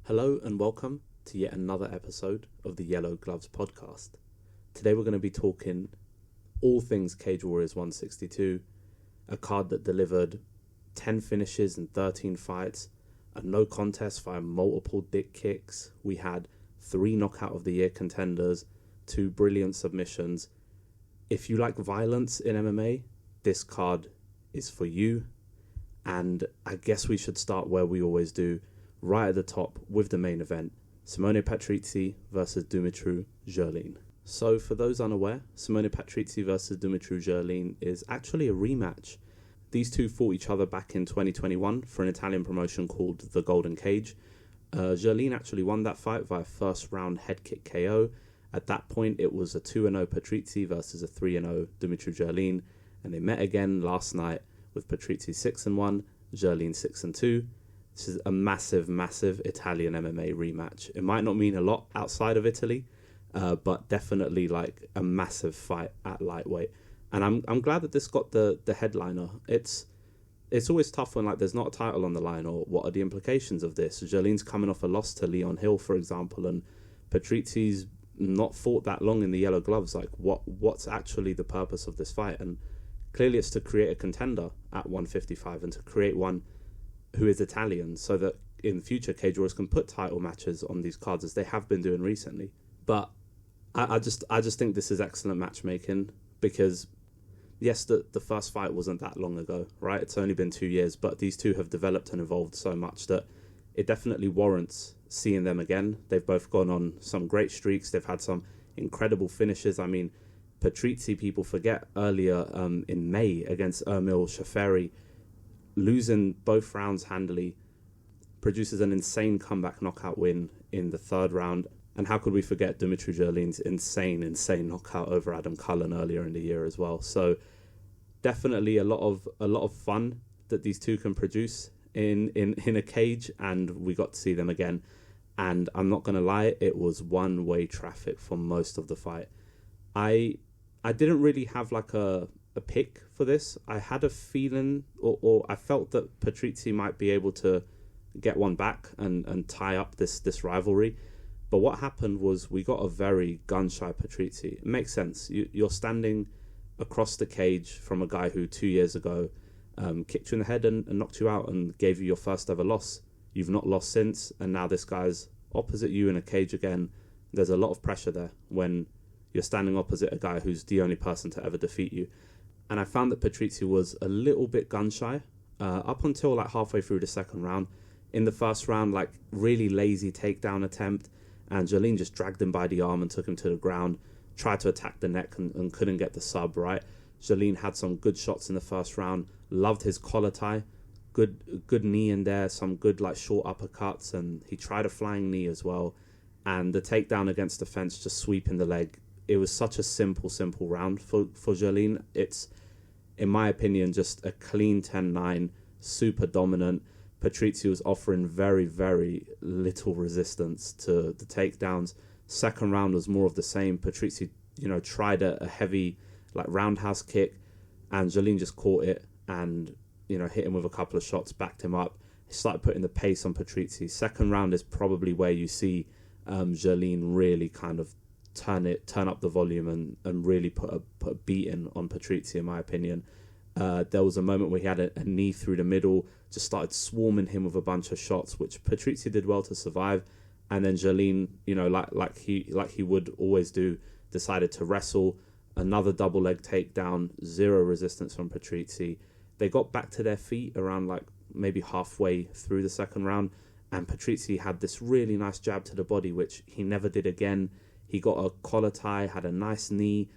Hello and welcome to yet another episode of the Yellow Gloves podcast. Today we're going to be talking all things Cage Warriors 162, a card that delivered 10 finishes and 13 fights, a no contest via multiple dick kicks. We had 3 knockout of the year contenders, 2 brilliant submissions. If you like violence in MMA, this card is for you. And I guess we should start where we always do, right at the top with the main event, Simone Patrizi versus Dumitru Girlean. So for those unaware, Simone Patrizi versus Dumitru Girlean is actually a rematch. These two fought each other back in 2021 for an Italian promotion called The Golden Cage. Girlean actually won that fight via first round head kick KO. At that point it was a 2-0 Patrizi versus a 3-0 Dumitru Girlean, and they met again last night with Patrizi 6-1, Girlean 6-2. This is a massive Italian MMA rematch. It might not mean a lot outside of Italy, but definitely like a massive fight at lightweight. And I'm glad that this got the headliner. It's always tough when like there's not a title on the line, or what are the implications of this? Girlean's coming off a loss to Leon Hill, for example, and Patrizi's not fought that long in the Yellow Gloves. Like what's actually the purpose of this fight? And clearly it's to create a contender at 155 and to create one who is Italian, so that in future Cage Warriors can put title matches on these cards as they have been doing recently. But I just think this is excellent matchmaking, because yes, the first fight wasn't that long ago, right? It's only been 2 years, but these two have developed and evolved so much that it definitely warrants seeing them again. They've both gone on some great streaks. They've had some incredible finishes. I mean, Patrizi, people forget, earlier in May against Emil Shaferi, losing both rounds handily, produces an insane comeback knockout win in the third round. And how could we forget Dumitru Girlean's insane knockout over Adam Cullen earlier in the year as well? So definitely a lot of fun that these two can produce in a cage, and we got to see them again. And I'm not gonna lie, it was one-way traffic for most of the fight. I didn't really have like a pick for this. I had a feeling, or I felt that Patrizi might be able to get one back and tie up this rivalry. But what happened was we got a very gun-shy Patrizi. It makes sense. You're standing across the cage from a guy who 2 years ago kicked you in the head and knocked you out and gave you your first ever loss. You've not lost since, and now this guy's opposite you in a cage again. There's a lot of pressure there when you're standing opposite a guy who's the only person to ever defeat you. And I found that Patrizi was a little bit gun-shy up until like halfway through the second round. In the first round, like really lazy takedown attempt, and Girlean just dragged him by the arm and took him to the ground, tried to attack the neck and couldn't get the sub, right? Girlean had some good shots in the first round, loved his collar tie, good knee in there, some good like short uppercuts, and he tried a flying knee as well. And the takedown against the fence, just sweeping the leg. It was such a simple round for Girlean. It's, in my opinion, just a clean 10-9, super dominant. Patrizi was offering very little resistance to the takedowns. Second round was more of the same. Patrizi, tried a heavy like roundhouse kick, and Girlean just caught it and, hit him with a couple of shots, backed him up. He started putting the pace on Patrizi. Second round is probably where you see Girlean really kind of turn up the volume and really put a beating on Patrizi, in my opinion. There was a moment where he had a knee through the middle, just started swarming him with a bunch of shots, which Patrizi did well to survive. And then Girlean, like he would always do, decided to wrestle. Another double leg takedown, zero resistance from Patrizi. They got back to their feet around like maybe halfway through the second round, and Patrizi had this really nice jab to the body, which he never did again. He got a collar tie, had a nice knee.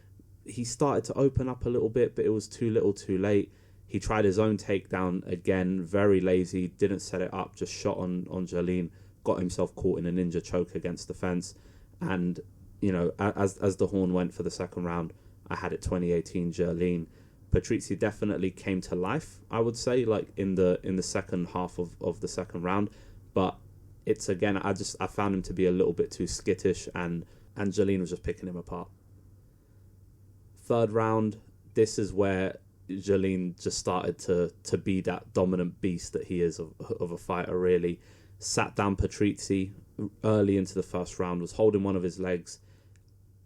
He started to open up a little bit, but it was too little too late. He tried his own takedown again, very lazy, didn't set it up, just shot on Girlean, got himself caught in a ninja choke against the fence. And, as the horn went for the second round, I had it 2018 Girlean. Patrizi definitely came to life, I would say, like in the second half of the second round. But it's, again, I found him to be a little bit too skittish, and Girlean was just picking him apart. Third round, this is where Girlean just started to be that dominant beast that he is of a fighter, really. sat down Patrizi early into the first round, was holding one of his legs.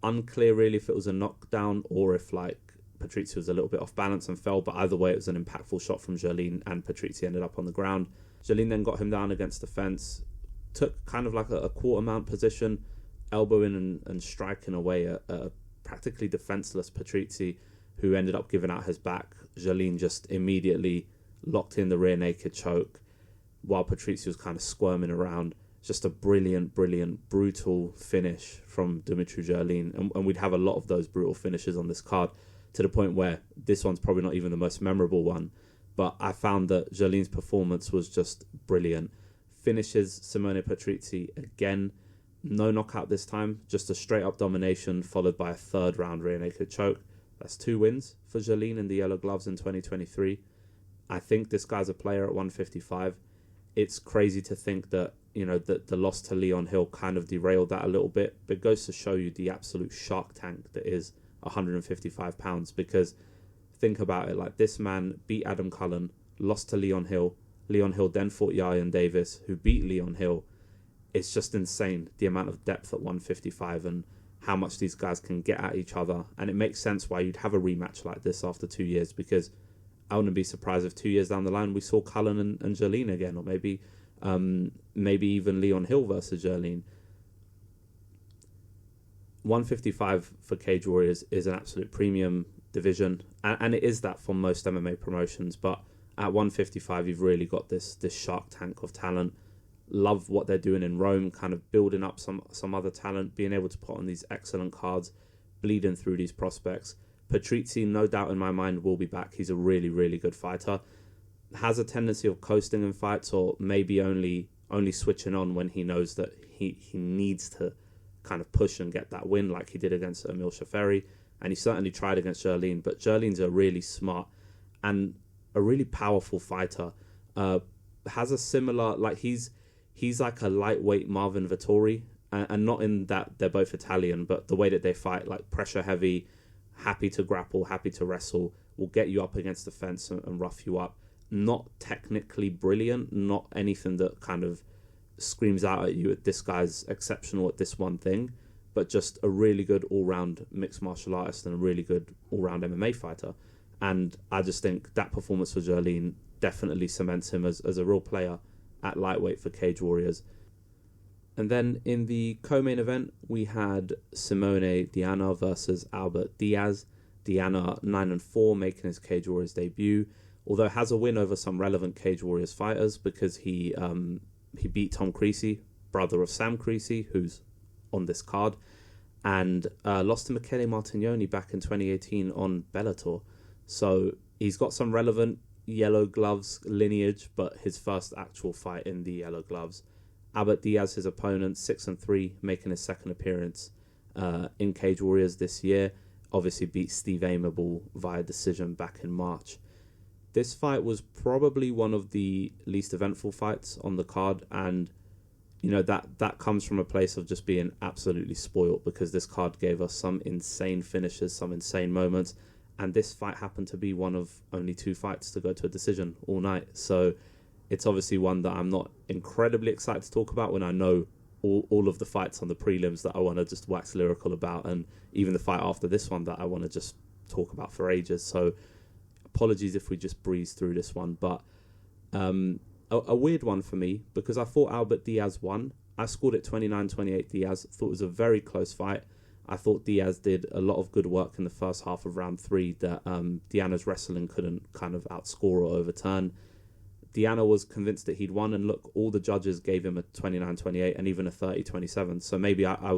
Unclear really if it was a knockdown or if like Patrizi was a little bit off balance and fell, but either way it was an impactful shot from Girlean and Patrizi ended up on the ground. Girlean then got him down against the fence, took kind of like a quarter mount position, elbowing and striking away a practically defenseless Patrizi, who ended up giving out his back. Girlean just immediately locked in the rear naked choke while Patrizi was kind of squirming around. Just a brilliant, brutal finish from Dumitru Girlean. And we'd have a lot of those brutal finishes on this card, to the point where this one's probably not even the most memorable one. But I found that Girlean's performance was just brilliant. Finishes Simone Patrizi again. No knockout this time, just a straight-up domination followed by a third-round rear naked choke. That's 2 wins for Girlean in the yellow gloves in 2023. I think this guy's a player at 155. It's crazy to think that, that the loss to Leon Hill kind of derailed that a little bit, but it goes to show you the absolute shark tank that is 155 pounds, because think about it, like, this man beat Adam Cullen, lost to Leon Hill then fought Yaryan Davis, who beat Leon Hill. It's just insane, the amount of depth at 155 and how much these guys can get at each other. And it makes sense why you'd have a rematch like this after 2 years, because I wouldn't be surprised if 2 years down the line we saw Cullen and Girlean again, or maybe even Leon Hill versus Girlean. 155 for Cage Warriors is an absolute premium division, and it is that for most MMA promotions, but at 155 you've really got this shark tank of talent. Love what they're doing in Rome, kind of building up some other talent, being able to put on these excellent cards, bleeding through these prospects. Patrizi, no doubt in my mind, will be back. He's a really good fighter. Has a tendency of coasting in fights, or maybe only switching on when he knows that he needs to kind of push and get that win, like he did against Emil Shaferi, and he certainly tried against Girlean. But Girlean's a really smart and a really powerful fighter. Has a similar, like, he's like a lightweight Marvin Vettori, and not in that they're both Italian, but the way that they fight, like pressure heavy, happy to grapple, happy to wrestle, will get you up against the fence and rough you up. Not technically brilliant, not anything that kind of screams out at you, this guy's exceptional at this one thing, but just a really good all-round mixed martial artist and a really good all-round MMA fighter. And I just think that performance for Girlean definitely cements him as a real player at lightweight for Cage Warriors. And then in the co-main event, we had Simone Diana versus Albert Diaz. Diana 9-4, making his Cage Warriors debut, although has a win over some relevant Cage Warriors fighters, because he beat Tom Creasy, brother of Sam Creasy, who's on this card, and lost to Michele Martignoni back in 2018 on Bellator. So he's got some relevant yellow gloves lineage, but his first actual fight in the yellow gloves. Albert Diaz, his opponent, 6-3, making his second appearance in Cage Warriors this year. Obviously beat Steve Amable via decision back in March. This fight was probably one of the least eventful fights on the card, and that comes from a place of just being absolutely spoiled, because this card gave us some insane finishes, some insane moments, and this fight happened to be one of only 2 fights to go to a decision all night. So it's obviously one that I'm not incredibly excited to talk about when I know all of the fights on the prelims that I want to just wax lyrical about, and even the fight after this one that I want to just talk about for ages. So apologies if we just breeze through this one, but a weird one for me, because I thought Albert Diaz won. I scored it 29-28 Diaz. Thought it was a very close fight. I thought Diaz did a lot of good work in the first half of round 3 that Diana's wrestling couldn't kind of outscore or overturn. Diana was convinced that he'd won, and look, all the judges gave him a 29-28 and even a 30-27. So maybe I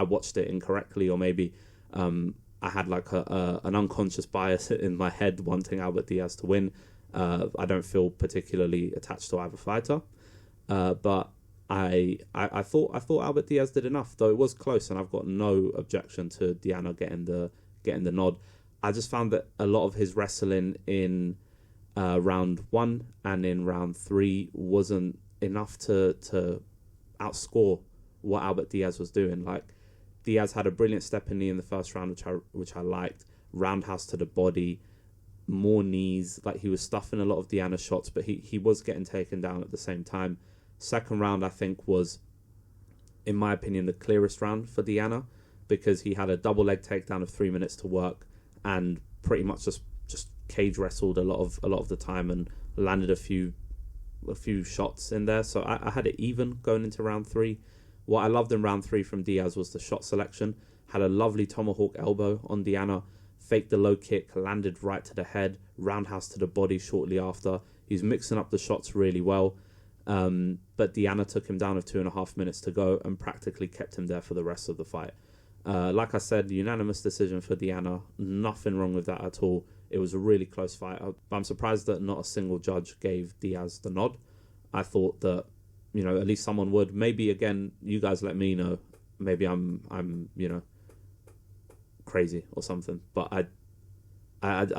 watched it incorrectly, or maybe I had like an unconscious bias in my head wanting Albert Diaz to win. I don't feel particularly attached to either fighter, but I thought Albert Diaz did enough, though it was close, and I've got no objection to Diana getting the nod. I just found that a lot of his wrestling in round 1 and in round 3 wasn't enough to outscore what Albert Diaz was doing. Like, Diaz had a brilliant stepping knee in the first round, which I liked. Roundhouse to the body, more knees. Like, he was stuffing a lot of Diana's shots, but he was getting taken down at the same time. Second round, I think, was, in my opinion, the clearest round for Diana, because he had a double leg takedown of 3 minutes to work and pretty much just cage wrestled a lot of the time and landed a few shots in there. So I had it even going into round 3. What I loved in round 3 from Diaz was the shot selection. Had a lovely tomahawk elbow on Diana, faked the low kick, landed right to the head, roundhouse to the body shortly after. He's mixing up the shots really well. But Diana took him down with 2.5 minutes to go and practically kept him there for the rest of the fight. Like I said, unanimous decision for Diana. Nothing wrong with that at all. It was a really close fight. I'm surprised that not a single judge gave Diaz the nod. I thought that, at least someone would. Maybe, again, you guys let me know. Maybe I'm crazy or something. But I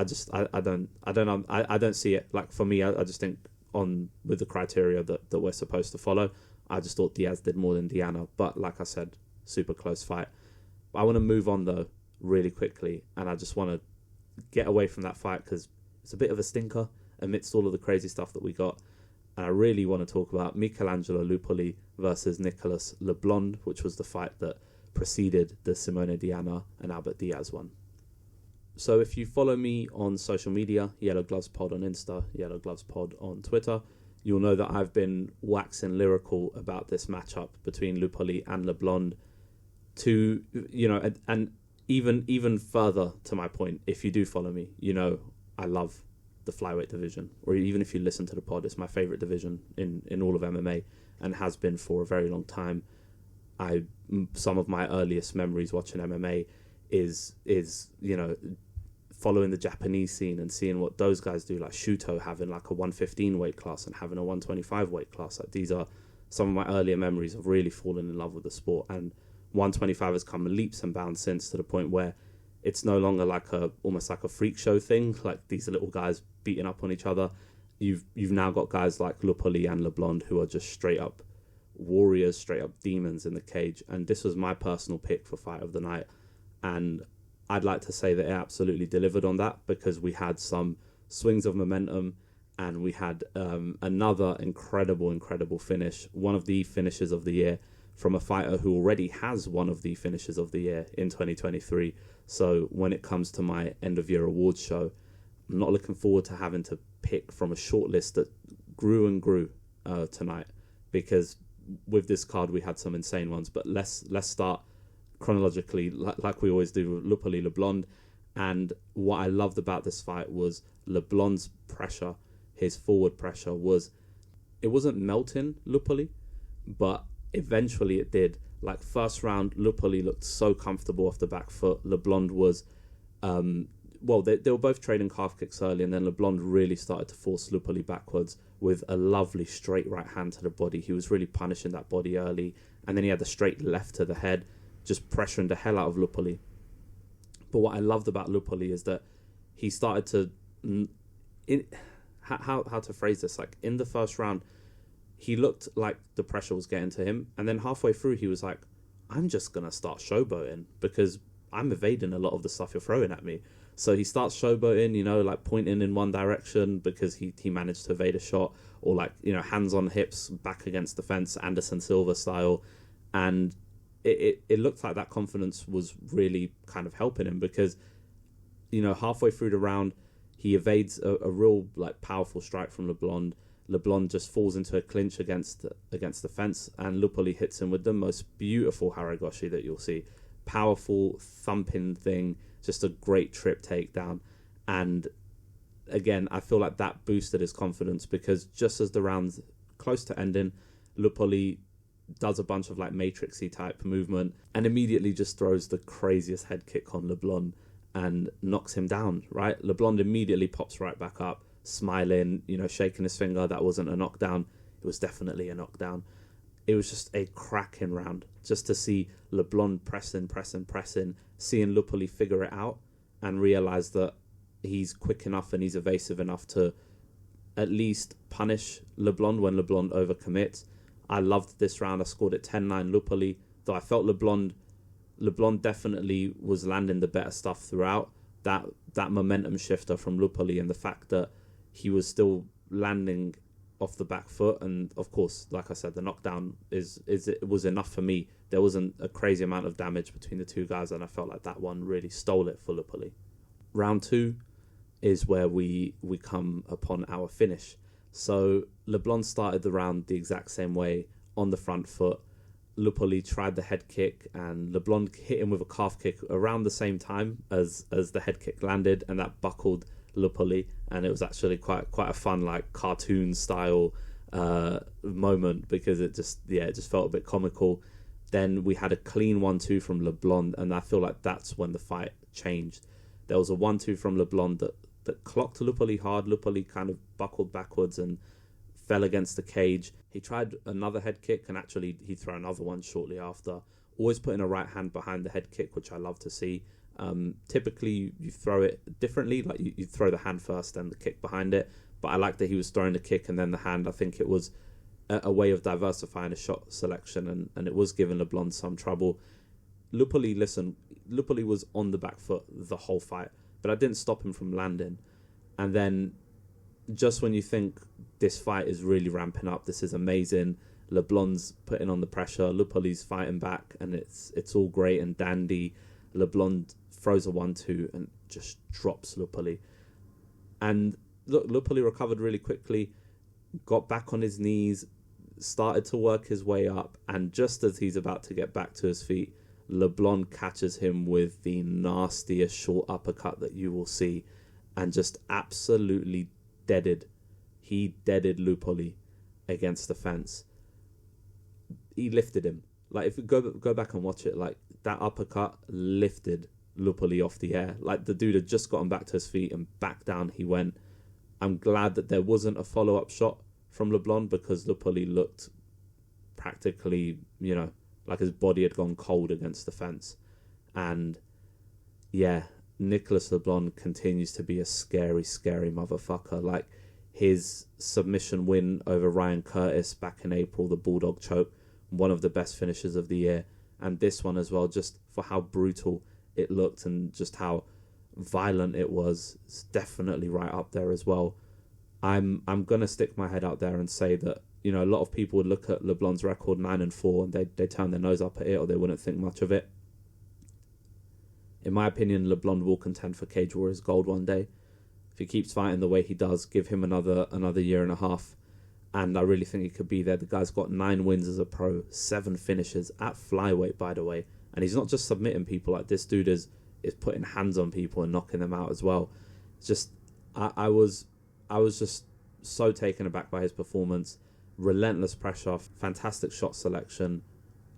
don't see it. Like, for me, I just think with the criteria that we're supposed to follow, I just thought Diaz did more than Diana. But like I said, super close fight. I want to move on, though, really quickly, and I just want to get away from that fight because it's a bit of a stinker amidst all of the crazy stuff that we got. And I really want to talk about Michelangelo Lupoli versus Nicolas Leblond, which was the fight that preceded the Simone Diana and Albert Diaz one. So if you follow me on social media, Yellow Gloves Pod on Insta, Yellow Gloves Pod on Twitter, you'll know that I've been waxing lyrical about this matchup between Lupoli and Leblond. To, and even further to my point, if you do follow me, I love the flyweight division, or even if you listen to the pod, it's my favorite division in all of MMA and has been for a very long time. Some of my earliest memories watching MMA is following the Japanese scene and seeing what those guys do, like Shuto having like a 115 weight class and having a 125 weight class. Like, these are some of my earlier memories of really falling in love with the sport. And 125 has come leaps and bounds since, to the point where it's no longer almost like a freak show thing, like these little guys beating up on each other. You've now got guys like Lupoli and Leblond who are just straight up warriors, straight up demons in the cage. And this was my personal pick for fight of the night, and I'd like to say that it absolutely delivered on that, because we had some swings of momentum and we had another incredible finish, one of the finishes of the year, from a fighter who already has one of the finishes of the year in 2023. So when it comes to my end of year awards show, I'm not looking forward to having to pick from a short list that grew and grew tonight, because with this card we had some insane ones. But let's start chronologically, like we always do, Lupoli Leblond. And what I loved about this fight was Leblond's pressure. His forward pressure wasn't melting Lupoli, but eventually it did. Like, first round, Lupoli looked so comfortable off the back foot. Leblond was, they were both trading calf kicks early, and then Leblond really started to force Lupoli backwards with a lovely straight right hand to the body. He was really punishing that body early, and then he had the straight left to the head, just pressuring the hell out of Lupoli. But what I loved about Lupoli is that he started to, how to phrase this, like, in the first round, he looked like the pressure was getting to him. And then halfway through, he was like, I'm just going to start showboating because I'm evading a lot of the stuff you're throwing at me. So he starts showboating, like pointing in one direction because he managed to evade a shot, or like, hands on hips back against the fence, Anderson Silva style. And it looked like that confidence was really kind of helping him, because, halfway through the round, he evades a real like powerful strike from Leblond. Leblond just falls into a clinch against the fence, and Lupoli hits him with the most beautiful Haragoshi that you'll see. Powerful, thumping thing, just a great trip takedown. And again, I feel like that boosted his confidence, because just as the round's close to ending, Lupoli does a bunch of like matrixy type movement and immediately just throws the craziest head kick on Leblond and knocks him down, right? Leblond immediately pops right back up, smiling, shaking his finger. That wasn't a knockdown. It was definitely a knockdown. It was just a cracking round, just to see Leblond pressing, seeing Lupoli figure it out and realise that he's quick enough and he's evasive enough to at least punish Leblond when Leblond overcommits. I loved this round. I scored it 10-9 Lupoli, though I felt Leblond definitely was landing the better stuff throughout. That momentum shifter from Lupoli, and the fact that he was still landing off the back foot, and of course, like I said, the knockdown it was enough for me. There wasn't a crazy amount of damage between the two guys, and I felt like that one really stole it for Lupoli. Round 2 is where we come upon our finish. So Leblond started the round the exact same way, on the front foot. Lupoli tried the head kick, and Leblond hit him with a calf kick around the same time as the head kick landed, and that buckled Lupoli, and it was actually quite a fun, like, cartoon style moment, because it just felt a bit comical. Then we had a clean 1-2 from Leblond, and I feel like that's when the fight changed. There was a 1-2 from Leblond that clocked Lupoli hard. Lupoli kind of buckled backwards and fell against the cage. He tried another head kick, and actually he threw another one shortly after, always putting a right hand behind the head kick, which I love to see. Typically you throw it differently, like you throw the hand first and the kick behind it, but I like that he was throwing the kick and then the hand. I think it was a way of diversifying his shot selection, and it was giving Leblond some trouble. Lupoli was on the back foot the whole fight, but I didn't stop him from landing. And then just when you think this fight is really ramping up, this is amazing, Leblond's putting on the pressure, Lupoli's fighting back, and it's all great and dandy. Leblond throws a 1-2 and just drops Lupoli. And look, Lupoli recovered really quickly, got back on his knees, started to work his way up, and just as he's about to get back to his feet, Leblond catches him with the nastiest short uppercut that you will see, and just absolutely deaded Lupoli against the fence. He lifted him. Like, if you go back and watch it, like, that uppercut lifted Lupoli off the air. Like, the dude had just gotten back to his feet and back down he went. I'm glad that there wasn't a follow-up shot from Leblond, because Lupoli looked practically, like his body had gone cold against the fence. And yeah, Nicolas Leblond continues to be a scary, scary motherfucker. Like, his submission win over Ryan Curtis back in April, the Bulldog choke, one of the best finishes of the year. And this one as well, just for how brutal it looked and just how violent it was, it's definitely right up there as well. I'm gonna stick my head out there and say that, a lot of people would look at Leblond's record 9-4 and they turn their nose up at it, or they wouldn't think much of it. In my opinion, Leblond will contend for Cage Warriors Gold one day. If he keeps fighting the way he does, give him another year and a half, and I really think he could be there. The guy's got 9 wins as a pro, 7 finishes at flyweight, by the way, and he's not just submitting people. Like, this dude is putting hands on people and knocking them out as well. It's just, I was just so taken aback by his performance. Relentless pressure, fantastic shot selection,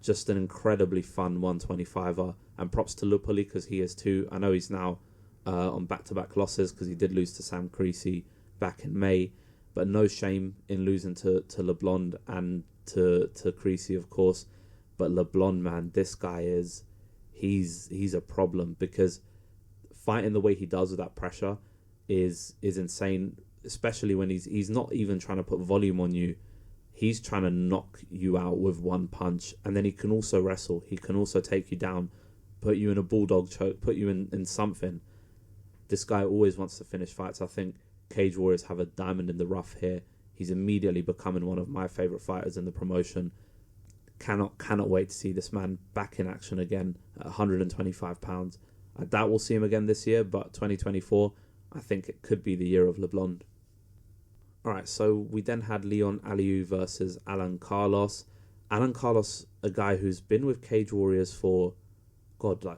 just an incredibly fun 125er. And props to Lupoli, because he is too. I know he's now on back-to-back losses, because he did lose to Sam Creasy back in May, but no shame in losing to Leblond and to Creasy, of course. But Leblond, man, this guy he's a problem, because fighting the way he does with that pressure is insane, especially when he's not even trying to put volume on you. He's trying to knock you out with one punch, and then he can also wrestle. He can also take you down, put you in a bulldog choke, put you in something. This guy always wants to finish fights. I think Cage Warriors have a diamond in the rough here. He's immediately becoming one of my favourite fighters in the promotion. Cannot wait to see this man back in action again at 125 pounds. I doubt we'll see him again this year, but 2024, I think it could be the year of Leblond. Alright, so we then had Leon Aliou versus Alan Carlos. Alan Carlos, a guy who's been with Cage Warriors for,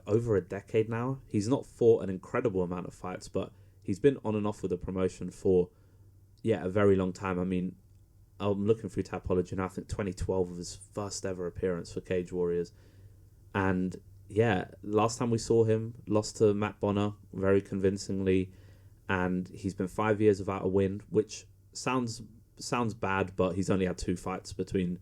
over a decade now. He's not fought an incredible amount of fights, but he's been on and off with the promotion for, a very long time. I mean, I'm looking through Tapology now. I think 2012 was his first ever appearance for Cage Warriors. And last time we saw him, lost to Matt Bonner very convincingly. And he's been 5 years without a win, which sounds bad, but he's only had 2 fights between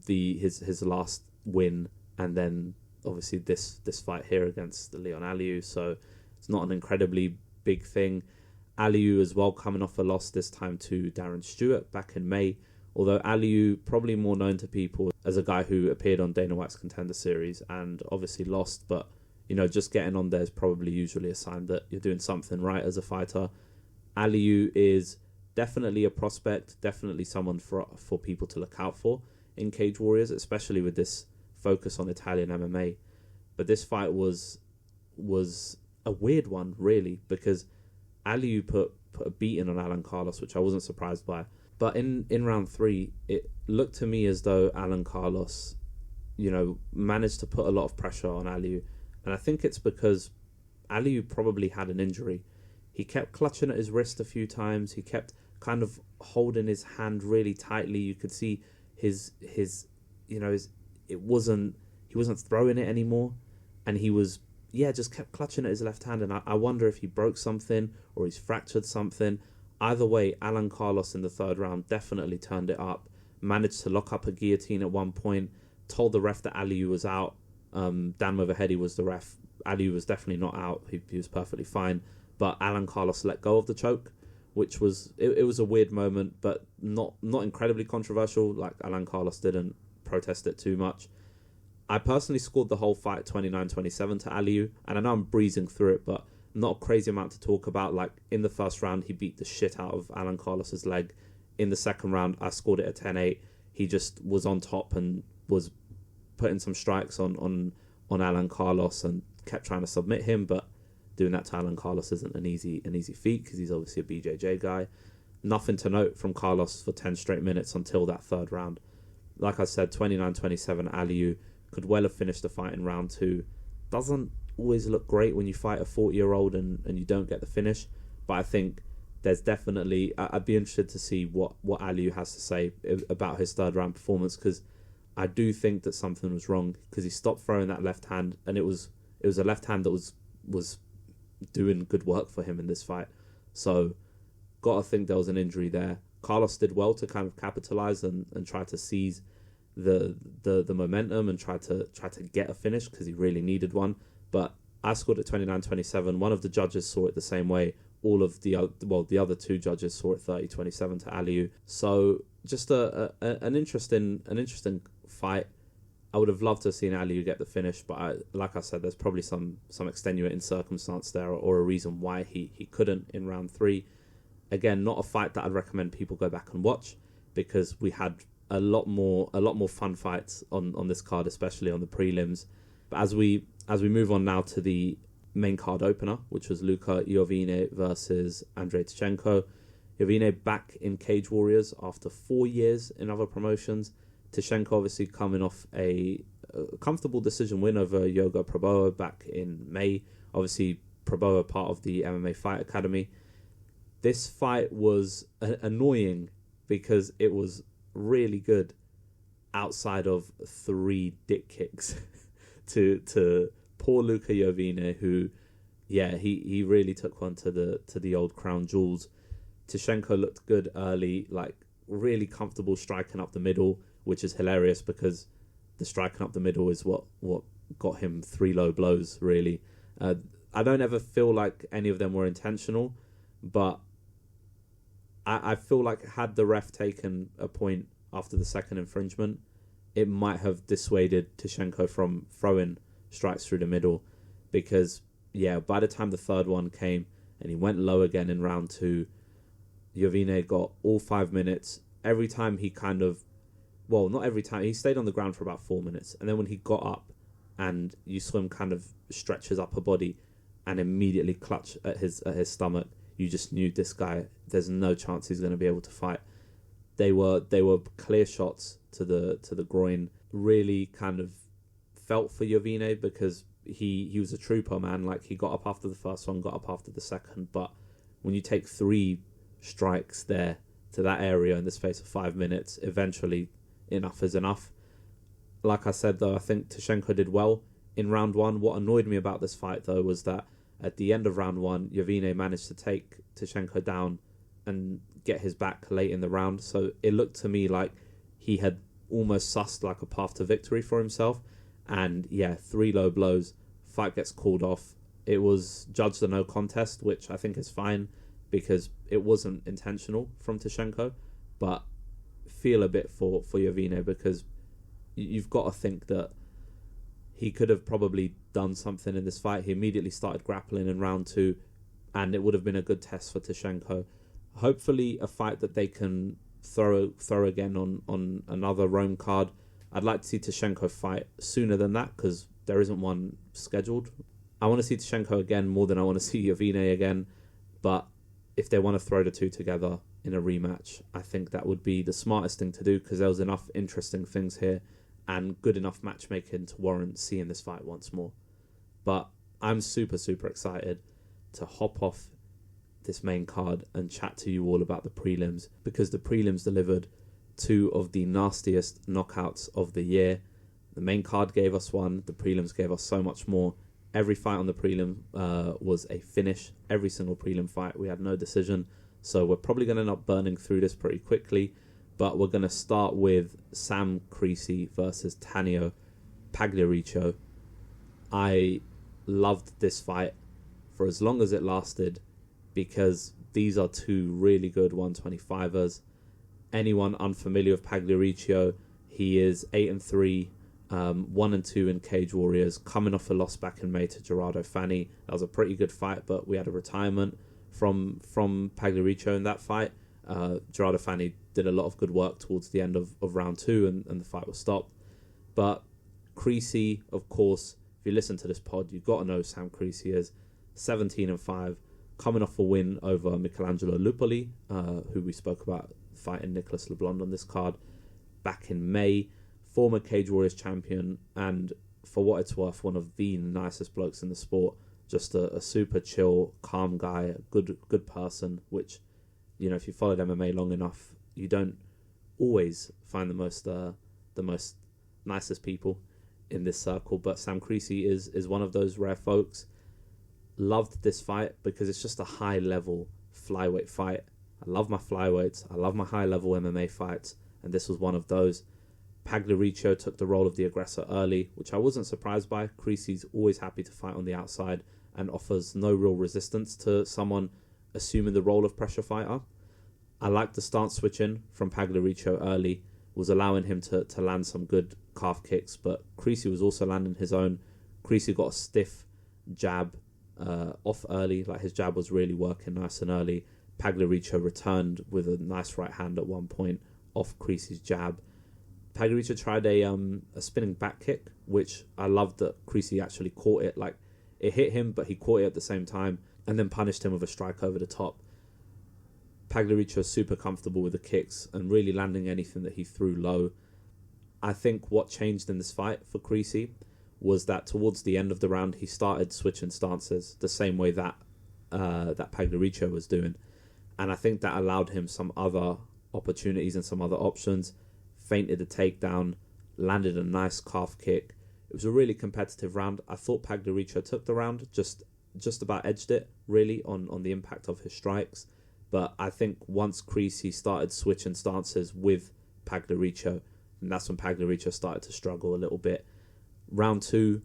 his last win and then obviously this fight here against Leon Aliou. So it's not an incredibly big thing. Aliou as well, coming off a loss this time to Darren Stewart back in May, although Aliou probably more known to people as a guy who appeared on Dana White's Contender Series and obviously lost, but just getting on there is probably usually a sign that you're doing something right as a fighter. Aliou is definitely a prospect, definitely someone for people to look out for in Cage Warriors, especially with this focus on Italian MMA. But this fight was a weird one, really, because Aliu put a beating on Alan Carlos, which I wasn't surprised by. But in round 3, it looked to me as though Alan Carlos, managed to put a lot of pressure on Aliu. And I think it's because Aliu probably had an injury. He kept clutching at his wrist a few times. He kept kind of holding his hand really tightly. You could see he wasn't throwing it anymore. And he was, just kept clutching at his left hand. And I wonder if he broke something or he's fractured something. Either way, Alan Carlos in the 3rd round definitely turned it up, managed to lock up a guillotine at one point, told the ref that Aliu was out. Dan Moverheady was the ref. Aliu was definitely not out. He was perfectly fine. But Alan Carlos let go of the choke, which was, it was a weird moment, but not incredibly controversial. Like, Alan Carlos didn't protest it too much. I personally scored the whole fight 29-27 to Aliu, and I know I'm breezing through it, but not a crazy amount to talk about. Like, in the 1st round, he beat the shit out of Alan Carlos's leg. In the 2nd round, I scored it at 10-8. He just was on top and was putting some strikes on Alan Carlos and kept trying to submit him, but doing that to Alan Carlos isn't an easy feat because he's obviously a BJJ guy. Nothing to note from Carlos for 10 straight minutes until that 3rd round. Like I said, 29-27, Aliu could well have finished the fight in round 2. Doesn't always look great when you fight a 40-year-old and you don't get the finish, but I think there's definitely, I'd be interested to see what Aliu has to say about his 3rd round performance, because I do think that something was wrong, because he stopped throwing that left hand, and it was a left hand that was doing good work for him in this fight. So gotta think there was an injury there. Carlos did well to kind of capitalize and try to seize the momentum and try to get a finish, because he really needed one. But I scored at 29-27. One of the judges saw it the same way. All of the other 2 judges saw it 30-27 to Aliu. So just an interesting fight. I would have loved to have seen Aliu get the finish, but like I said, there's probably some extenuating circumstance there or a reason why he couldn't in round 3. Again, not a fight that I'd recommend people go back and watch, because we had a lot more fun fights on this card, especially on the prelims. But as we move on now to the main card opener, which was Luka Iovine versus Andrei Tishchenko. Iovine back in Cage Warriors after 4 years in other promotions. Tishchenko obviously coming off a comfortable decision win over Yoga Proboa back in May. Obviously, Proboa part of the MMA Fight Academy. This fight was annoying because it was really good outside of 3 dick kicks to poor Luka Iovine, who, he really took one to the old crown jewels. Tishchenko looked good early, like really comfortable striking up the middle, which is hilarious because the striking up the middle is what got him 3 low blows, really. I don't ever feel like any of them were intentional, but I feel like had the ref taken a point after the 2nd infringement, it might have dissuaded Tishchenko from throwing strikes through the middle, because by the time the 3rd one came and he went low again in round 2, Iovine got all 5 minutes. Every time he not every time, he stayed on the ground for about 4 minutes, and then when he got up and you saw him kind of stretch his upper body and immediately clutch at his stomach, you just knew this guy, there's no chance he's going to be able to fight. They were clear shots to the groin. Really kind of felt for Iovine because he was a trooper, man. Like, he got up after the 1st one, got up after the 2nd, but when you take 3 strikes there to that area in the space of 5 minutes, eventually enough is enough. Like I said, though, I think Tishchenko did well in round 1. What annoyed me about this fight, though, was that at the end of round 1, Iovine managed to take Tishchenko down and get his back late in the round. So it looked to me like he had almost sussed like a path to victory for himself. And 3 low blows, fight gets called off. It was judged a no contest, which I think is fine because it wasn't intentional from Tishchenko. But feel a bit for Iovine, because you've got to think that he could have probably done something in this fight. He immediately started grappling in round 2, and it would have been a good test for Tishchenko. Hopefully a fight that they can throw again on another Rome card. I'd like to see Tashenko fight sooner than that because there isn't one scheduled. I want to see Tashenko again more than I want to see Yovine again. But if they want to throw the two together in a rematch, I think that would be the smartest thing to do because there was enough interesting things here and good enough matchmaking to warrant seeing this fight once more. But I'm super, super excited to hop off this main card and chat to you all about the prelims because the prelims delivered two of the nastiest knockouts of the year. The main card gave us one, the prelims gave us so much more. Every fight on the prelim was a finish. Every single prelim fight, we had no decision. So we're probably going to end up burning through this pretty quickly. But we're going to start with Sam Creasy versus Tanio Pagliarico. I loved this fight for as long as it lasted because these are two really good 125ers. Anyone unfamiliar with Pagliarico, he is 8-3, 1-2 in Cage Warriors, coming off a loss back in May to Gerardo Fanni. That was a pretty good fight, but we had a retirement from Pagliarico in that fight. Gerardo Fanni did a lot of good work towards the end of round two, and the fight was stopped. But Creasy, of course, if you listen to this pod, you've got to know Sam Creasy is 17-5, coming off a win over Michelangelo Lupoli, who we spoke about fighting Nicolas Leblond on this card back in May. Former Cage Warriors champion, and for what it's worth, one of the nicest blokes in the sport. Just a super chill, calm guy, a good person, which, you know, if you followed MMA long enough, you don't always find the most nicest people in this circle. But Sam Creasy is one of those rare folks. Loved this fight because it's just a high level flyweight fight. I love my flyweights. I love my high level MMA fights, and this was one of those. Pagliarico took the role of the aggressor early, which I wasn't surprised by. Creasy's always happy to fight on the outside and offers no real resistance to someone assuming the role of pressure fighter. I liked the stance switching from Pagliarico early, was allowing him to land some good calf kicks, but Creasy was also landing his own. Creasy got a stiff jab off early, like his jab was really working nice and early. Pagliarico returned with a nice right hand at one point off Creasy's jab. Pagliarico tried a spinning back kick, which I loved that Creasy actually caught it. Like, it hit him, but he caught it at the same time and then punished him with a strike over the top. Pagliarico is super comfortable with the kicks and really landing anything that he threw low. I think what changed in this fight for Creasy was that towards the end of the round, he started switching stances the same way that Pagliarico was doing. And I think that allowed him some other opportunities and some other options. Feinted a takedown, landed a nice calf kick. It was a really competitive round. I thought Pagliarico took the round, just about edged it, really, on the impact of his strikes. But I think once Creasy started switching stances with Pagliarico, and that's when Pagliarico started to struggle a little bit. Round two,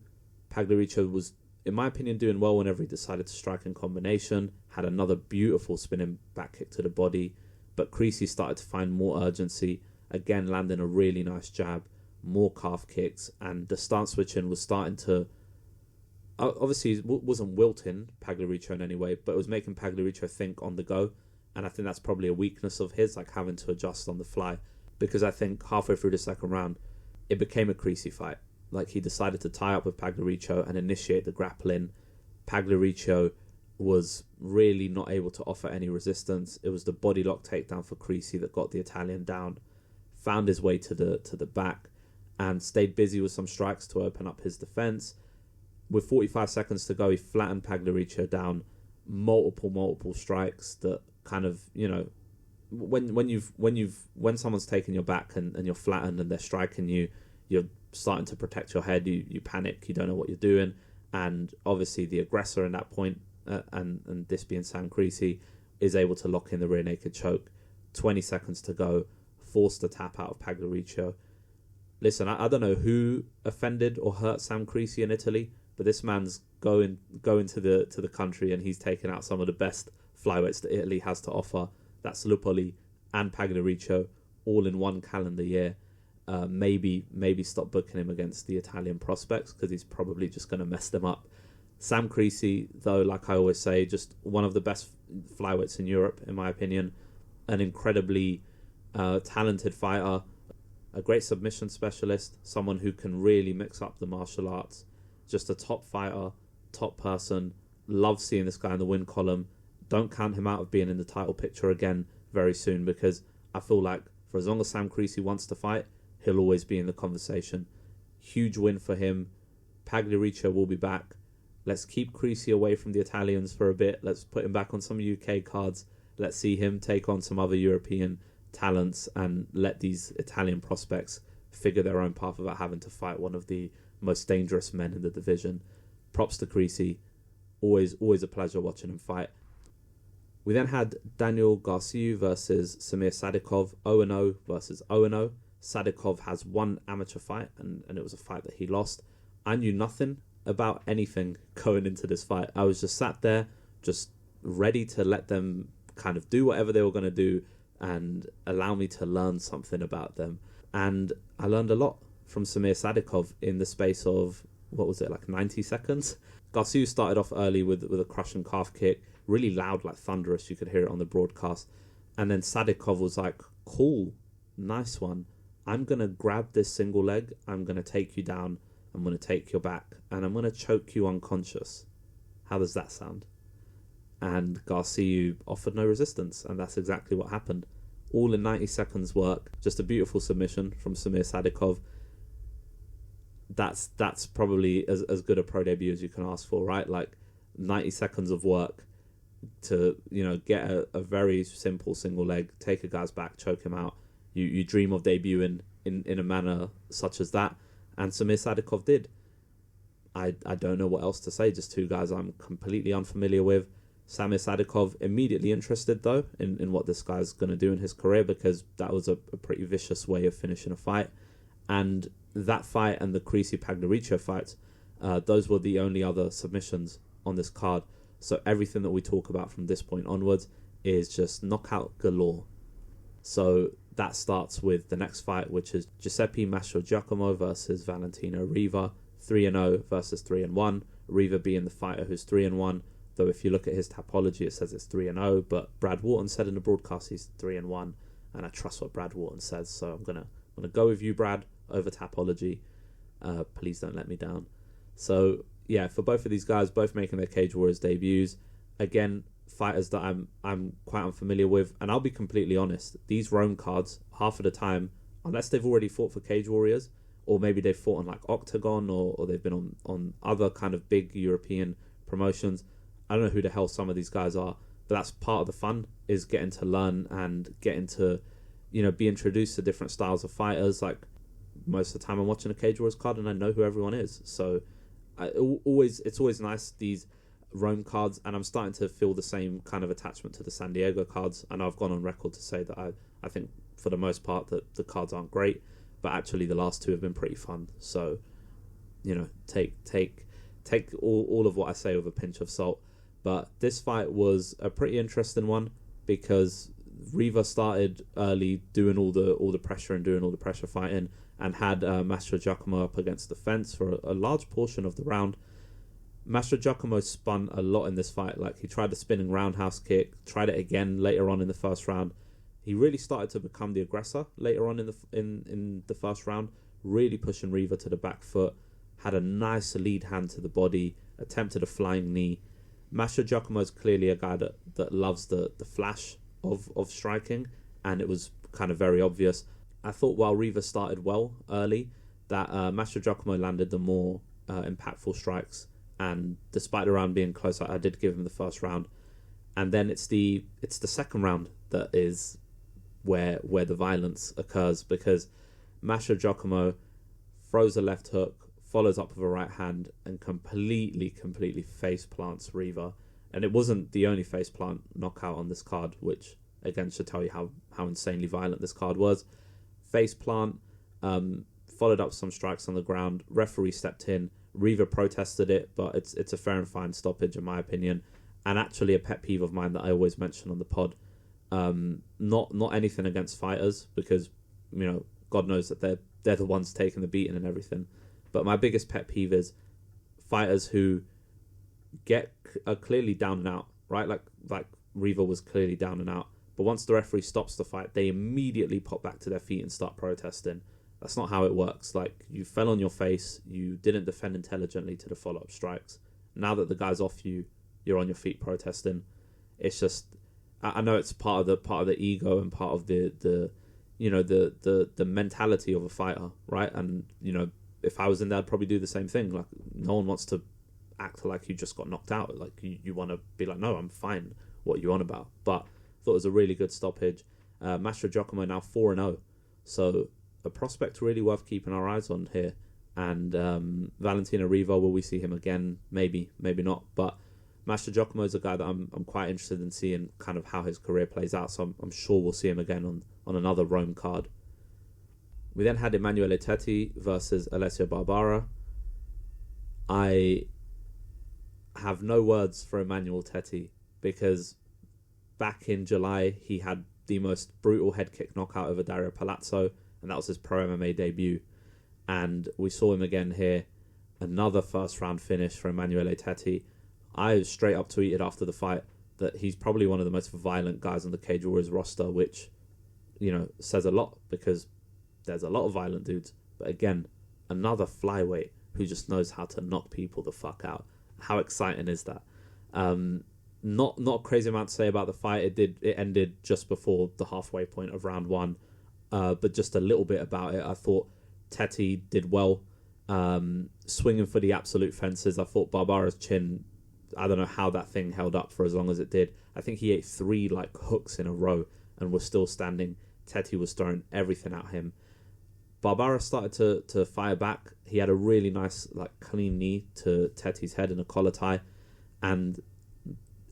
Pagliarico was, in my opinion, doing well whenever he decided to strike in combination. Had another beautiful spinning back kick to the body. But Creasy started to find more urgency, again landing a really nice jab, more calf kicks, and the stance switching was starting to... Obviously, it wasn't wilting Pagliarico in any way, but it was making Pagliarico think on the go. And I think that's probably a weakness of his, like having to adjust on the fly. Because I think halfway through the second round, it became a Creasy fight. Like, he decided to tie up with Pagliarico and initiate the grappling. Pagliarico was really not able to offer any resistance. It was the body lock takedown for Creasy that got the Italian down. Found his way to the back and stayed busy with some strikes to open up his defense. With 45 seconds to go, he flattened Pagliarico down. Multiple strikes that kind of, you know, when someone's taking your back and you're flattened and they're striking you, you're starting to protect your head. You panic. You don't know what you're doing. And obviously the aggressor in that point, and this being Sam Creasy, is able to lock in the rear naked choke. 20 seconds to go. Forced the tap out of Pagliarico. Listen, I don't know who offended or hurt Sam Creasy in Italy, but this man's going to the country and he's taken out some of the best flyweights that Italy has to offer. That's Lupoli and Pagliarico, all in one calendar year. Maybe stop booking him against the Italian prospects because he's probably just going to mess them up. Sam Creasy, though, like I always say, just one of the best flyweights in Europe, in my opinion. An incredibly talented fighter, a great submission specialist, someone who can really mix up the martial arts. Just a top fighter, top person. Love seeing this guy in the win column. Don't count him out of being in the title picture again very soon, because I feel like for as long as Sam Creasy wants to fight, he'll always be in the conversation. Huge win for him. Pagliarico will be back. Let's keep Creasy away from the Italians for a bit. Let's put him back on some UK cards. Let's see him take on some other European talents and let these Italian prospects figure their own path without having to fight one of the most dangerous men in the division. Props to Creasy. Always a pleasure watching him fight. We then had Daniel Garcia versus Samir Sadikov, 0-0 versus 0-0. Sadikov has one amateur fight, and it was a fight that he lost. I knew nothing about anything going into this fight. I was just sat there, just ready to let them kind of do whatever they were going to do and allow me to learn something about them. And I learned a lot from Samir Sadikov in the space of, 90 seconds? Garcia started off early with a crushing calf kick, really loud, like thunderous. You could hear it on the broadcast. And then Sadikov was like, cool, nice one. I'm going to grab this single leg. I'm going to take you down. I'm going to take your back. And I'm going to choke you unconscious. How does that sound? And Garcia offered no resistance. And that's exactly what happened. All in 90 seconds work. Just a beautiful submission from Samir Sadikov. That's probably as good a pro debut as you can ask for, right? Like 90 seconds of work to, get a very simple single leg, take a guy's back, choke him out. You dream of debuting in a manner such as that, and Samir Sadikov did. I don't know what else to say, just two guys I'm completely unfamiliar with. Samir Sadikov immediately interested, though, in what this guy's going to do in his career, because that was a pretty vicious way of finishing a fight. And that fight and the Creasy Pagliarico fights, those were the only other submissions on this card. So everything that we talk about from this point onwards is just knockout galore. So that starts with the next fight, which is Giuseppe Mastrogiacomo versus Valentino Riva, 3-0 versus 3-1. Riva being the fighter who's 3-1, though if you look at his topology, it says it's 3-0. But Brad Wharton said in the broadcast he's 3-1, and I trust what Brad Wharton says. So I'm gonna go with you, Brad, over topology. Please don't let me down. So yeah, for both of these guys, both making their Cage Warriors debuts, again, fighters that I'm quite unfamiliar with. And I'll be completely honest, these Rome cards, half of the time, unless they've already fought for Cage Warriors, or maybe they've fought on like Octagon, or they've been on other kind of big European promotions, I don't know who the hell some of these guys are, but that's part of the fun, is getting to learn and getting to, be introduced to different styles of fighters. Like, most of the time I'm watching a Cage Warriors card and I know who everyone is. So it's always nice, these Rome cards, and I'm starting to feel the same kind of attachment to the San Diego cards. And I've gone on record to say that I think for the most part that the cards aren't great, but actually the last two have been pretty fun. So, take all of what I say with a pinch of salt. But this fight was a pretty interesting one, because Riva started early doing all the pressure and doing all the pressure fighting, and had Mastrogiacomo up against the fence for a large portion of the round. Mastrogiacomo spun a lot in this fight. Like, he tried the spinning roundhouse kick, tried it again later on in the first round. He really started to become the aggressor later on in the first round, really pushing Riva to the back foot, had a nice lead hand to the body, attempted a flying knee. Mastrogiacomo is clearly a guy that loves the flash of striking, and it was kind of very obvious. I thought while Riva started well early, that Mastrogiacomo landed the more impactful strikes, and despite the round being close, I did give him the first round. And then it's the second round that is where the violence occurs, because Mastrogiacomo throws a left hook, follows up with a right hand, and completely face plants Riva. And it wasn't the only face plant knockout on this card, which again should tell you how insanely violent this card was. Face plant, followed up some strikes on the ground. Referee stepped in. Riva protested it, but it's a fair and fine stoppage in my opinion, and actually a pet peeve of mine that I always mention on the pod. Not anything against fighters, because God knows that they're the ones taking the beating and everything. But my biggest pet peeve is fighters who are clearly down and out, right? Like Riva was clearly down and out. But once the referee stops the fight, they immediately pop back to their feet and start protesting. That's not how it works. Like, you fell on your face, you didn't defend intelligently to the follow-up strikes. Now that the guy's off you, you're on your feet protesting. It's just, I know it's part of the ego and part of the mentality of a fighter, right? And if I was in there, I'd probably do the same thing. Like, no one wants to act like you just got knocked out. Like, you want to be like, no, I'm fine. What are you on about? But I thought it was a really good stoppage. Mastro Giacomo now 4-0, so a prospect really worth keeping our eyes on here. And Valentino Riva, will we see him again? Maybe not. But Mastro Giacomo is a guy that I'm quite interested in seeing kind of how his career plays out. So I'm sure we'll see him again on another Rome card. We then had Emanuele Tetti versus Alessio Barbara. I have no words for Emanuele Tetti, because back in July he had the most brutal head kick knockout over Dario Palazzo, and that was his pro MMA debut. And we saw him again here. Another first round finish for Emanuele Tetti. I straight up tweeted after the fight that he's probably one of the most violent guys on the Cage Warriors roster, which, says a lot, because there's a lot of violent dudes. But again, another flyweight who just knows how to knock people the fuck out. How exciting is that? Not a crazy amount to say about the fight. It ended just before the halfway point of round one. But just a little bit about it. I thought Tetti did well, swinging for the absolute fences. I thought Barbara's chin, I don't know how that thing held up for as long as it did. I think he ate 3 hooks in a row and was still standing. Tetti was throwing everything at him. Barbara started to fire back. He had a really nice clean knee to Tetti's head in a collar tie, and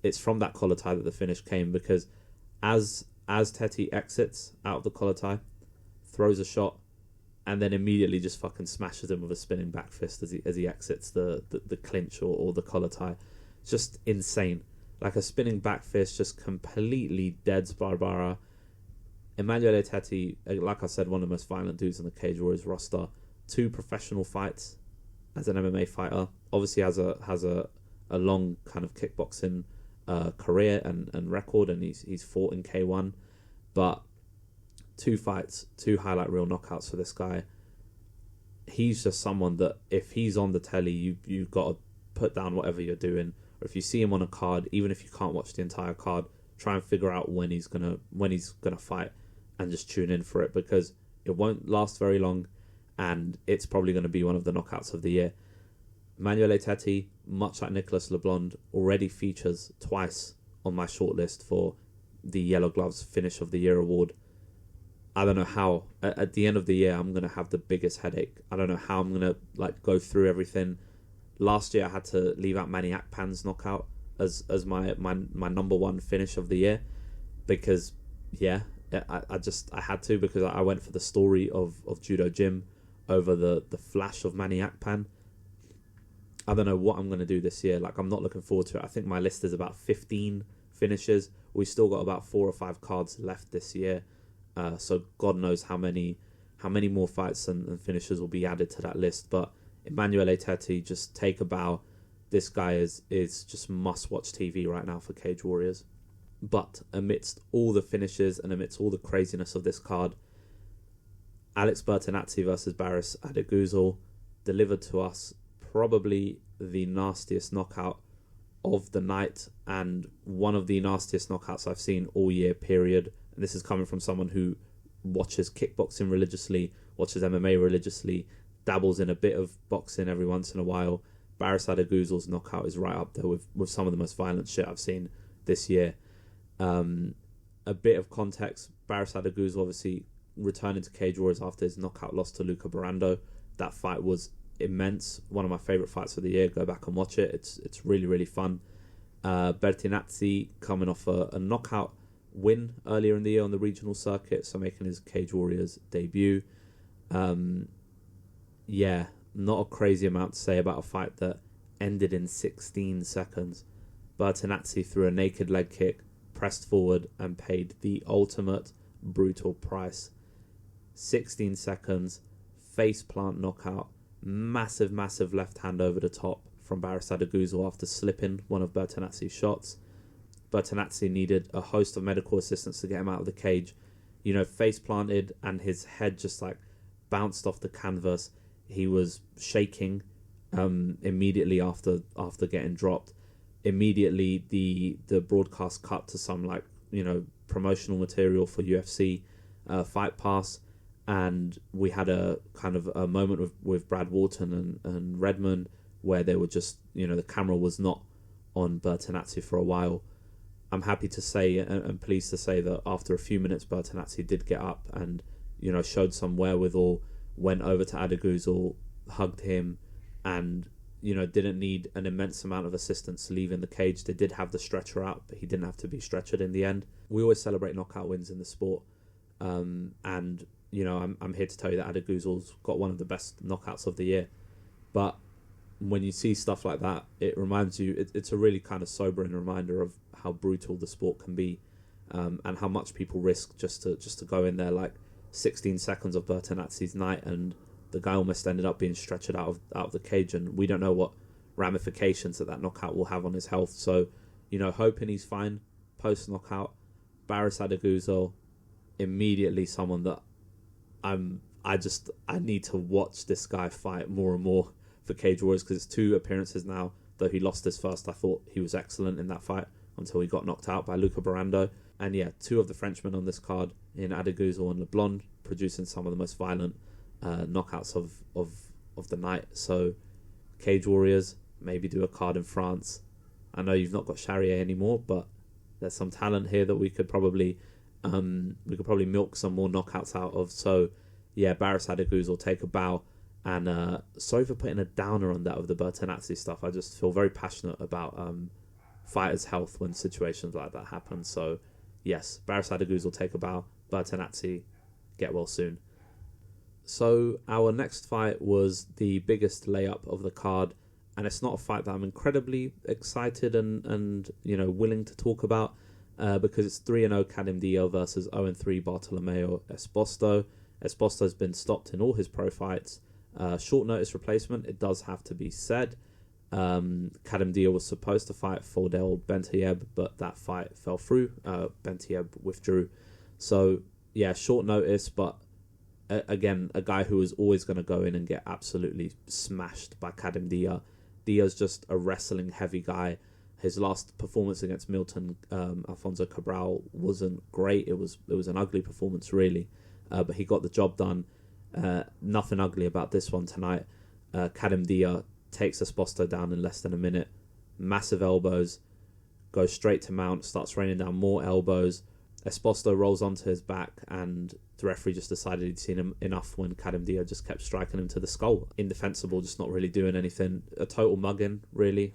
it's from that collar tie that the finish came, because as Tetti exits out of the collar tie, throws a shot, and then immediately just fucking smashes him with a spinning back fist as he exits the clinch or the collar tie. Just insane. Like a spinning back fist just completely deads Barbara. Emanuele Tetti, like I said, one of the most violent dudes on the Cage Warriors roster. 2 professional fights as an MMA fighter. Obviously has a long kind of kickboxing career and record, and he's fought in K1. But 2 fights, 2 highlight reel knockouts for this guy. He's just someone that if he's on the telly, you've got to put down whatever you're doing. Or if you see him on a card, even if you can't watch the entire card, try and figure out when he's gonna fight, and just tune in for it, because it won't last very long, and it's probably going to be one of the knockouts of the year. Emanuele Tetti, much like Nicolas Leblond, already features twice on my shortlist for the Yellow Gloves Finish of the Year award. I don't know how. At the end of the year, I'm going to have the biggest headache. I don't know how I'm going to go through everything. Last year, I had to leave out Manny Akpan's knockout as my number 1 finish of the year, because I had to, because I went for the story of Judo Jim over the flash of Manny Akpan. I don't know what I'm going to do this year. I'm not looking forward to it. I think my list is about 15 finishes. We still got about 4 or 5 cards left this year. So God knows how many more fights and finishes will be added to that list. But Emanuele Tetti, just take a bow. This guy is just must-watch TV right now for Cage Warriors. But amidst all the finishes and amidst all the craziness of this card, Alex Bertinazzi versus Baris Adiguzel delivered to us probably the nastiest knockout of the night, and one of the nastiest knockouts I've seen all year, period. And this is coming from someone who watches kickboxing religiously, watches MMA religiously, dabbles in a bit of boxing every once in a while. Baris Adiguzel's knockout is right up there with some of the most violent shit I've seen this year. A bit of context, Baris Adiguzel obviously returning to Cage Warriors after his knockout loss to Luca Barando. That fight was immense. One of my favourite fights of the year. Go back and watch it. It's really, really fun. Bertinazzi coming off a knockout win earlier in the year on the regional circuit, so making his Cage Warriors debut. Not a crazy amount to say about a fight that ended in 16 seconds. Bertinazzi threw a naked leg kick, pressed forward, and paid the ultimate brutal price. 16 seconds, face plant knockout, massive left hand over the top from Baris Adiguzel after slipping one of Bertonazzi's shots. Bertonazzi needed a host of medical assistance to get him out of the cage. Face planted, and his head just like bounced off the canvas. He was shaking immediately after getting dropped. Immediately, the broadcast cut to some promotional material for UFC Fight Pass, and we had a kind of a moment with Brad Wharton and Redmond where they were just, the camera was not on Bertonazzi for a while. I'm happy to say and pleased to say that after a few minutes, Bertonazzi did get up and, showed some wherewithal, went over to Adiguzel, hugged him, and, didn't need an immense amount of assistance leaving the cage. They did have the stretcher out, but he didn't have to be stretchered in the end. We always celebrate knockout wins in the sport. And, I'm here to tell you that Adiguzel's got one of the best knockouts of the year. But when you see stuff like that, it reminds you, it's a really kind of sobering reminder of how brutal the sport can be, and how much people risk just to go in there. 16 seconds of Bertonazzi's night, and the guy almost ended up being stretchered out of the cage, and we don't know what ramifications that knockout will have on his health. So, hoping he's fine post knockout. Baris Adiguzel, immediately someone that I need to watch this guy fight more and more for Cage Warriors, because it's 2 appearances now. Though he lost his first, I thought he was excellent in that fight until he got knocked out by Luca Barando. And 2 of the Frenchmen on this card, in Adiguzel and Leblond, producing some of the most violent knockouts of the night. So Cage Warriors, maybe do a card in France. I know you've not got Charrier anymore, but there's some talent here that we could probably milk some more knockouts out of. So Baris Adiguzel, take a bow. And sorry for putting a downer on that of the Bertonazzi stuff. I just feel very passionate about fighters' health when situations like that happen. So, yes, Baris Adiguzel, take a bow. Bertonazzi, get well soon. So, our next fight was the biggest layup of the card. And it's not a fight that I'm incredibly excited and willing to talk about, because it's 3-0 Kadim Dia versus 0-3 Bartolomeo Esposto. Esposto's been stopped in all his pro fights. Short notice replacement, it does have to be said. Kadim Dia was supposed to fight Fordel Bentayeb, but that fight fell through. Bentayeb withdrew. So, short notice, but again, a guy who was always going to go in and get absolutely smashed by Kadim Dia. Dia's just a wrestling heavy guy. His last performance against Milton Alfonso Cabral wasn't great. It was an ugly performance, really, but he got the job done. Nothing ugly about this one tonight. Kadim Dia takes Esposto down in less than a minute. Massive elbows, goes straight to mount, starts raining down more elbows. Esposto rolls onto his back, and the referee just decided he'd seen him enough when Kadim Dia just kept striking him to the skull. Indefensible, just not really doing anything. A total mugging, really.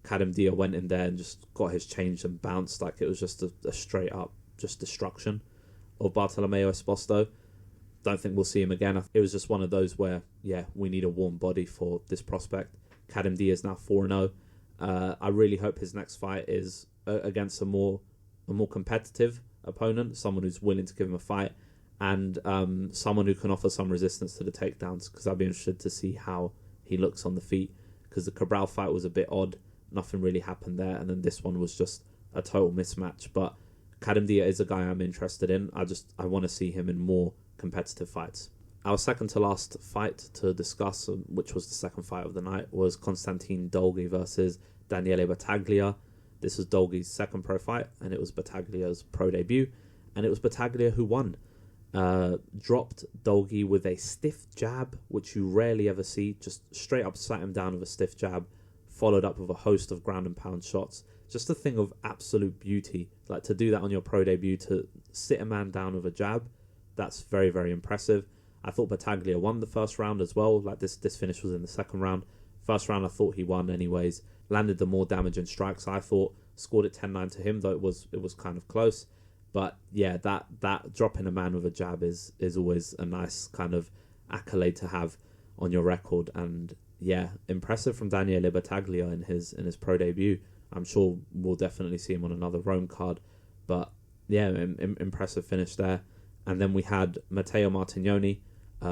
Kadim Dia went in there and just got his change and bounced. It was just a straight up just destruction of Bartolomeo Esposto. Don't think we'll see him again. It was just one of those where, we need a warm body for this prospect. Kadim Dia is now 4-0. I really hope his next fight is against a more competitive opponent, someone who's willing to give him a fight, and someone who can offer some resistance to the takedowns, because I'd be interested to see how he looks on the feet, because the Cabral fight was a bit odd. Nothing really happened there, and then this one was just a total mismatch. But Kadim Dia is a guy I'm interested in. I want to see him in more competitive fights. Our second to last fight to discuss, which was the second fight of the night, was Konstantin Dolgi versus Daniele Battaglia. This was Dolgi's second pro fight, and it was Battaglia's pro debut, and it was Battaglia who won. Dropped Dolgi with a stiff jab, which you rarely ever see. Just straight up sat him down with a stiff jab, followed up with a host of ground and pound shots. Just a thing of absolute beauty. To do that on your pro debut, to sit a man down with a jab, that's very, very impressive. I thought Battaglia won the first round as well. This finish was in the second round. First round, I thought he won anyways. Landed the more damaging strikes, I thought. Scored it 10-9 to him, though it was kind of close. But that dropping a man with a jab is always a nice kind of accolade to have on your record. And impressive from Daniele Battaglia in his pro debut. I'm sure we'll definitely see him on another Rome card. But impressive finish there. And then we had Matteo Martignoni,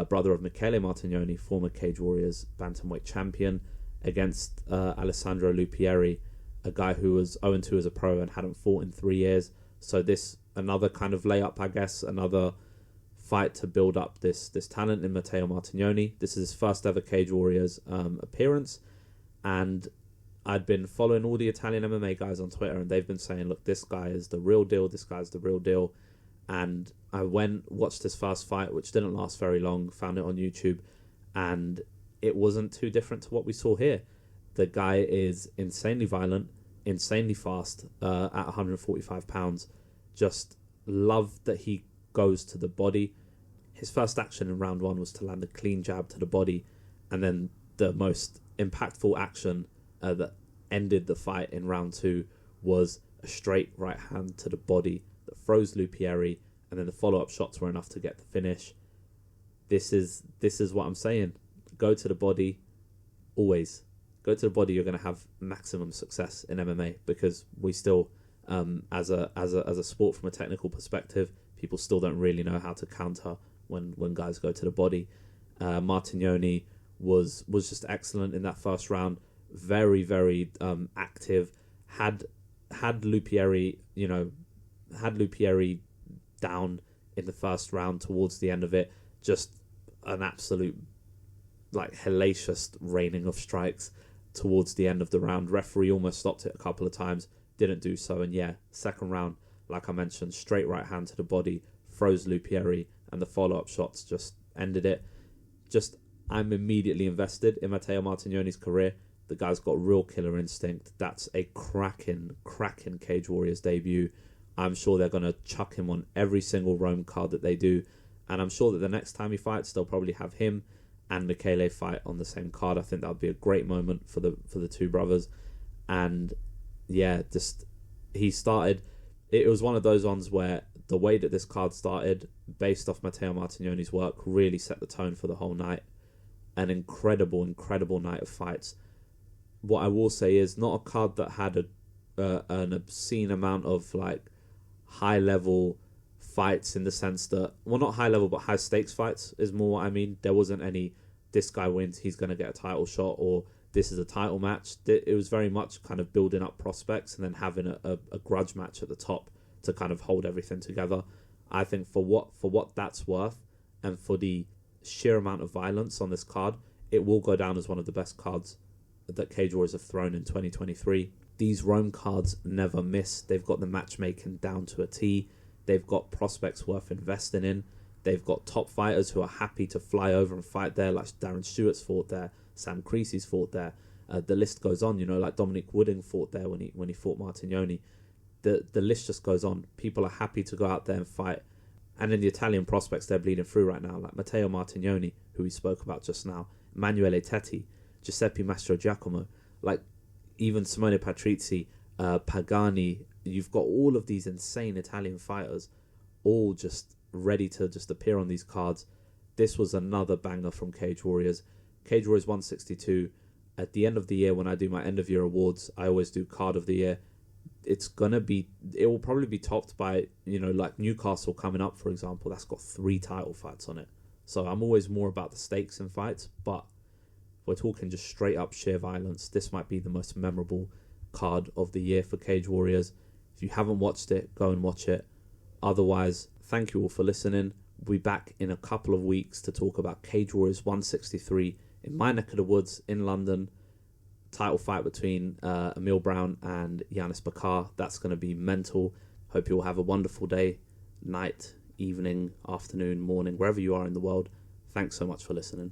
brother of Michele Martignoni, former Cage Warriors bantamweight champion, against Alessandro Lupieri, a guy who was 0-2 as a pro and hadn't fought in 3 years. So this, another kind of layup, I guess, another fight to build up this talent in Matteo Martignoni. This is his first ever Cage Warriors appearance, and I'd been following all the Italian MMA guys on Twitter, and they've been saying, look, this guy is the real deal, this guy's the real deal. And I watched his first fight, which didn't last very long, found it on YouTube, and it wasn't too different to what we saw here. The guy is insanely violent, insanely fast at 145 pounds. Just love that he goes to the body. His first action in round 1 was to land a clean jab to the body, and then the most impactful action that ended the fight in round 2 was a straight right hand to the body that froze Lupieri, and then the follow-up shots were enough to get the finish. This is what I'm saying. Go to the body, always. Go to the body, you're going to have maximum success in MMA, because we still, as a sport from a technical perspective, people still don't really know how to counter when guys go to the body. Martignoni was just excellent in that first round. Very, very active. Had Lupieri, down in the first round towards the end of it. Just an absolute hellacious raining of strikes towards the end of the round. Referee almost stopped it a couple of times, didn't do so, and second round, like I mentioned, straight right hand to the body, froze Lupieri, and the follow-up shots just ended it. I'm immediately invested in Matteo Martignoni's career. The guy's got real killer instinct. That's a cracking Cage Warriors debut. I'm sure they're going to chuck him on every single Rome card that they do, and I'm sure that the next time he fights, they'll probably have him and Michele fight on the same card. I think that would be a great moment for the two brothers. And he started. It was one of those ones where the way that this card started, based off Matteo Martignoni's work, really set the tone for the whole night. An incredible night of fights. What I will say is, not a card that had an obscene amount of high level fights, in the sense that, well, not high level but high stakes fights is more what I mean. There wasn't any this guy wins, he's going to get a title shot, or this is a title match. It was very much kind of building up prospects and then having a grudge match at the top to kind of hold everything together. I think for what that's worth, and for the sheer amount of violence on this card, it will go down as one of the best cards that Cage Warriors have thrown in 2023. These Rome cards never miss. They've got the matchmaking down to a T. They've got prospects worth investing in. They've got top fighters who are happy to fly over and fight there, like Darren Stewart's fought there, Sam Creasy's fought there. The list goes on, like Dominic Wooding fought there when he fought Martignoni. The list just goes on. People are happy to go out there and fight. And in the Italian prospects, they're bleeding through right now, like Matteo Martignoni, who we spoke about just now, Emanuele Tetti, Giuseppe Mastrogiacomo, even Simone Patrizi, Pagani. You've got all of these insane Italian fighters, all just ready to just appear on these cards. This was another banger from Cage Warriors. Cage Warriors 162. At the end of the year, when I do my end of year awards, I always do card of the year. It will probably be topped by, Newcastle coming up, for example. That's got 3 title fights on it. So I'm always more about the stakes in fights, but if we're talking just straight up sheer violence, this might be the most memorable card of the year for Cage Warriors. If you haven't watched it, go and watch it. Otherwise, thank you all for listening. We'll be back in a couple of weeks to talk about Cage Warriors 163 in my neck of the woods in London. Title fight between Emil Brown and Yanis Bakar. That's going to be mental. Hope you all have a wonderful day, night, evening, afternoon, morning, wherever you are in the world. Thanks so much for listening.